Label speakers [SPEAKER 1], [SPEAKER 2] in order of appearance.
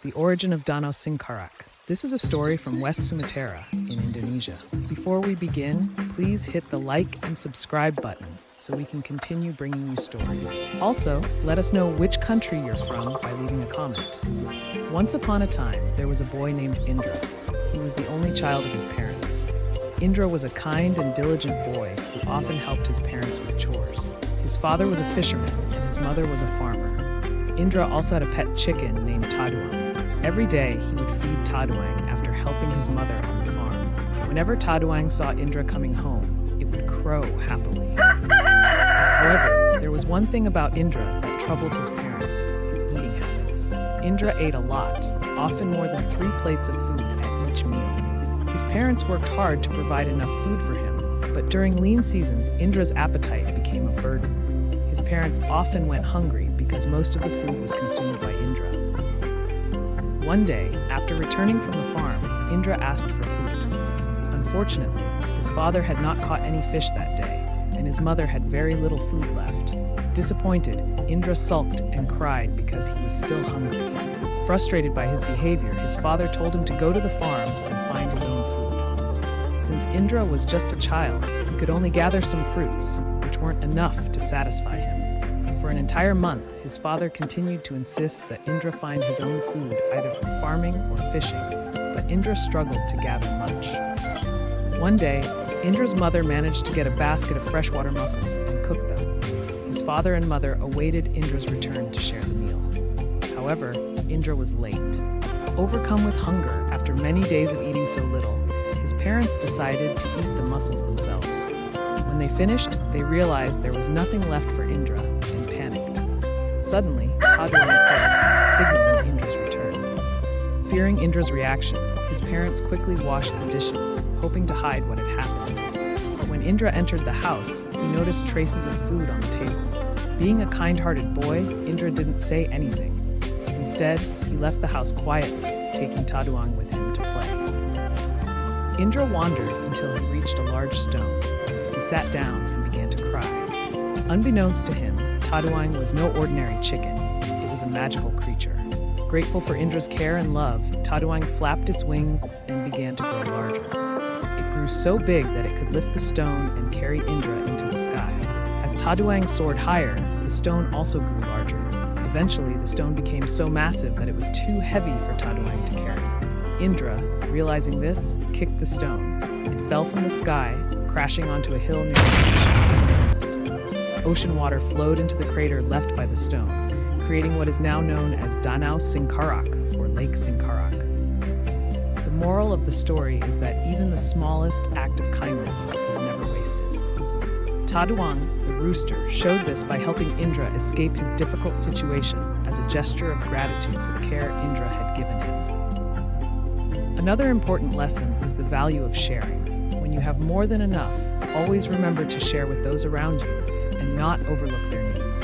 [SPEAKER 1] the origin of Danau Singkarak. This is a story from West Sumatera in Indonesia. Before we begin, please hit the like and subscribe button so we can continue bringing you stories. Also, let us know which country you're from by leaving a comment. Once upon a time, there was a boy named Indra. He was the only child of his parents. Indra was a kind and diligent boy who often helped his parents with chores. His father was a fisherman and his mother was a farmer. Indra also had a pet chicken named Tadang. Every day, he would feed Tadang after helping his mother on the farm. Whenever Tadang saw Indra coming home, it would crow happily. However, there was one thing about Indra that troubled his parents: his eating habits. Indra ate a lot, often more than 3 plates of food at each meal. His parents worked hard to provide enough food for him, but during lean seasons, Indra's appetite became a burden. His parents often went hungry because most of the food was consumed by Indra. One day, after returning from the farm, Indra asked for food. Unfortunately, his father had not caught any fish that day, and his mother had very little food left. Disappointed, Indra sulked and cried because he was still hungry. Frustrated by his behavior, his father told him to go to the farm and find his own food. Since Indra was just a child, he could only gather some fruits, which weren't enough to satisfy him. For an entire month, his father continued to insist that Indra find his own food either from farming or fishing, but Indra struggled to gather much. One day, Indra's mother managed to get a basket of freshwater mussels and cook them. His father and mother awaited Indra's return to share the meal. However, Indra was late. Overcome with hunger after many days of eating so little, his parents decided to eat the mussels themselves. When they finished, they realized there was nothing left for Indra and panicked. Suddenly, Tadang appeared, signaling Indra's return. Fearing Indra's reaction, his parents quickly washed the dishes, hoping to hide what had happened. But when Indra entered the house, he noticed traces of food on the table. Being a kind-hearted boy, Indra didn't say anything. Instead, he left the house quietly, taking Tadang with him to play. Indra wandered until he reached a large stone. He sat down and began to cry. Unbeknownst to him, Tadang was no ordinary chicken. It was a magical creature. Grateful for Indra's care and love, Tadang flapped its wings and began to grow larger. It grew so big that it could lift the stone and carry Indra into the sky. As Tadang soared higher, the stone also grew larger. Eventually, the stone became so massive that it was too heavy for Tadang to carry. Indra, realizing this, kicked the stone. It fell from the sky, crashing onto a hill near the ocean. Ocean water flowed into the crater left by the stone, creating what is now known as Danau Singkarak, or Lake Singkarak. The moral of the story is that even the smallest act of kindness is never wasted. Tadang, the rooster, showed this by helping Indra escape his difficult situation as a gesture of gratitude for the care Indra had given him. Another important lesson is the value of sharing. When you have more than enough, always remember to share with those around you and not overlook their needs.